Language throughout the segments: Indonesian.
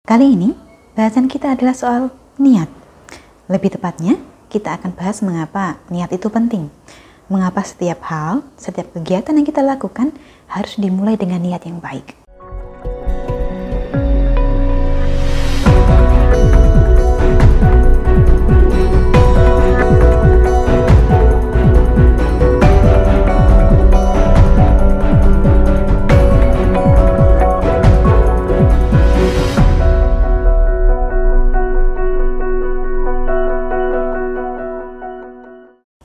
Kali ini, bahasan kita adalah soal niat. Lebih tepatnya, kita akan bahas mengapa niat itu penting. Mengapa setiap hal, setiap kegiatan yang kita lakukan harus dimulai dengan niat yang baik.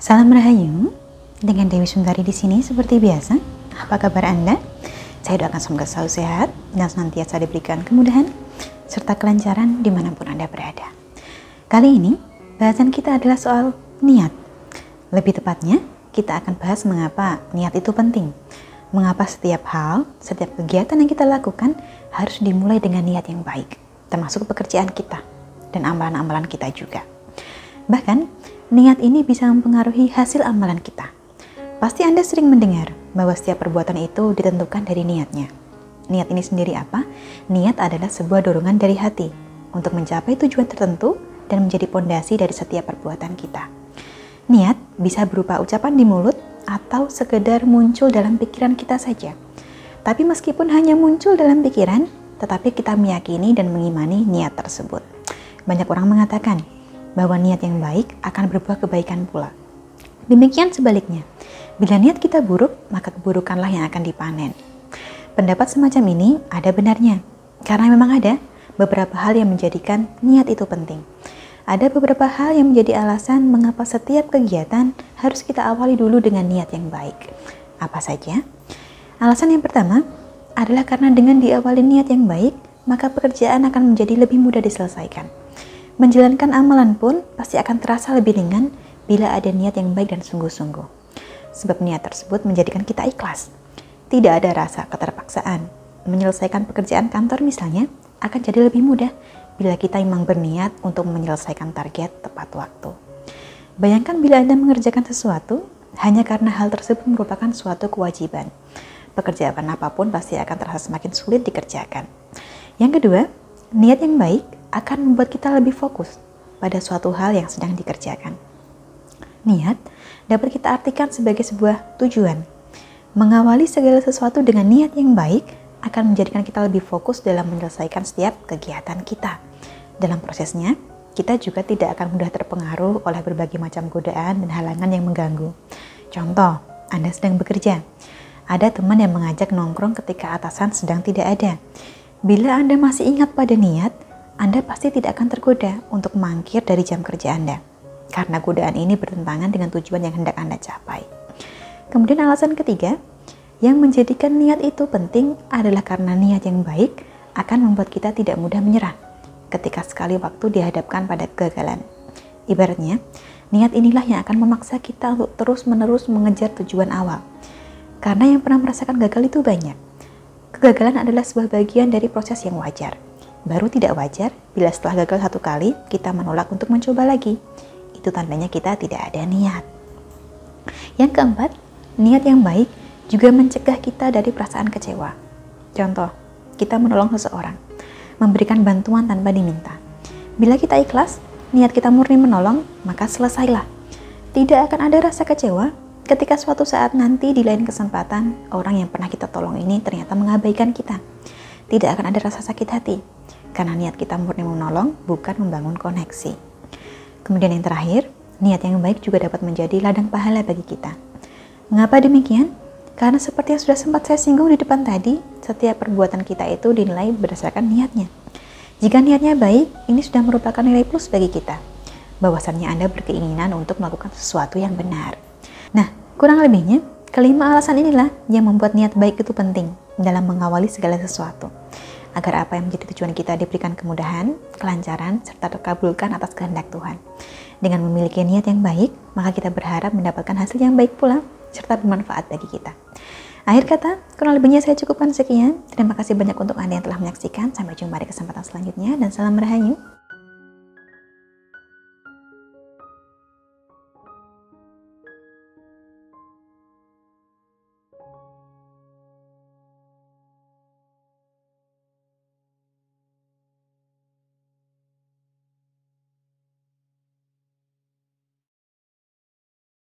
Salam Rahayu, dengan Dewi Sundari di sini seperti biasa. Apa kabar Anda? Saya doakan semoga selalu sehat dan senantiasa diberikan kemudahan serta kelancaran dimanapun Anda berada. Kali ini, bahasan kita adalah soal niat. Lebih tepatnya, kita akan bahas mengapa niat itu penting. Mengapa setiap hal, setiap kegiatan yang kita lakukan harus dimulai dengan niat yang baik, termasuk pekerjaan kita dan amalan-amalan kita juga. Bahkan, niat ini bisa mempengaruhi hasil amalan kita. Pasti Anda sering mendengar bahwa setiap perbuatan itu ditentukan dari niatnya. Niat ini sendiri apa? Niat adalah sebuah dorongan dari hati untuk mencapai tujuan tertentu dan menjadi pondasi dari setiap perbuatan kita. Niat bisa berupa ucapan di mulut atau sekedar muncul dalam pikiran kita saja. Tapi meskipun hanya muncul dalam pikiran, tetapi kita meyakini dan mengimani niat tersebut. Banyak orang mengatakan bahwa niat yang baik akan berbuah kebaikan pula. Demikian sebaliknya, bila niat kita buruk, maka keburukanlah yang akan dipanen. Pendapat semacam ini ada benarnya, karena memang ada beberapa hal yang menjadikan niat itu penting. Ada beberapa hal yang menjadi alasan mengapa setiap kegiatan harus kita awali dulu dengan niat yang baik. Apa saja? Alasan yang pertama adalah karena dengan diawali niat yang baik, maka pekerjaan akan menjadi lebih mudah diselesaikan. Menjalankan amalan pun pasti akan terasa lebih ringan bila ada niat yang baik dan sungguh-sungguh. Sebab niat tersebut menjadikan kita ikhlas. Tidak ada rasa keterpaksaan. Menyelesaikan pekerjaan kantor misalnya akan jadi lebih mudah bila kita memang berniat untuk menyelesaikan target tepat waktu. Bayangkan bila Anda mengerjakan sesuatu hanya karena hal tersebut merupakan suatu kewajiban. Pekerjaan apapun pasti akan terasa semakin sulit dikerjakan. Yang kedua, niat yang baik akan membuat kita lebih fokus pada suatu hal yang sedang dikerjakan. Niat dapat kita artikan sebagai sebuah tujuan. Mengawali segala sesuatu dengan niat yang baik akan menjadikan kita lebih fokus dalam menyelesaikan setiap kegiatan kita. Dalam prosesnya, kita juga tidak akan mudah terpengaruh oleh berbagai macam godaan dan halangan yang mengganggu. Contoh, Anda sedang bekerja. Ada teman yang mengajak nongkrong ketika atasan sedang tidak ada. Bila Anda masih ingat pada niat, Anda pasti tidak akan tergoda untuk mangkir dari jam kerja Anda, karena godaan ini bertentangan dengan tujuan yang hendak Anda capai. Kemudian alasan ketiga, yang menjadikan niat itu penting adalah karena niat yang baik akan membuat kita tidak mudah menyerah ketika sekali waktu dihadapkan pada kegagalan. Ibaratnya, niat inilah yang akan memaksa kita untuk terus-menerus mengejar tujuan awal. Karena yang pernah merasakan gagal itu banyak. Kegagalan adalah sebuah bagian dari proses yang wajar. Baru tidak wajar bila setelah gagal satu kali, kita menolak untuk mencoba lagi. Itu tandanya kita tidak ada niat. Yang keempat, niat yang baik juga mencegah kita dari perasaan kecewa. Contoh, kita menolong seseorang, memberikan bantuan tanpa diminta. Bila kita ikhlas, niat kita murni menolong, maka selesailah. Tidak akan ada rasa kecewa ketika suatu saat nanti di lain kesempatan, orang yang pernah kita tolong ini ternyata mengabaikan kita. Tidak akan ada rasa sakit hati, karena niat kita murni menolong, bukan membangun koneksi. Kemudian yang terakhir, niat yang baik juga dapat menjadi ladang pahala bagi kita. Mengapa demikian? Karena seperti yang sudah sempat saya singgung di depan tadi, setiap perbuatan kita itu dinilai berdasarkan niatnya. Jika niatnya baik, ini sudah merupakan nilai plus bagi kita. Bahwasannya Anda berkeinginan untuk melakukan sesuatu yang benar. Nah, kurang lebihnya, kelima alasan inilah yang membuat niat baik itu penting dalam mengawali segala sesuatu. Agar apa yang menjadi tujuan kita diberikan kemudahan, kelancaran, serta terkabulkan atas kehendak Tuhan. Dengan memiliki niat yang baik, maka kita berharap mendapatkan hasil yang baik pula, serta bermanfaat bagi kita. Akhir kata, kurang lebihnya saya cukupkan sekian. Terima kasih banyak untuk Anda yang telah menyaksikan. Sampai jumpa di kesempatan selanjutnya, dan salam Rahayu.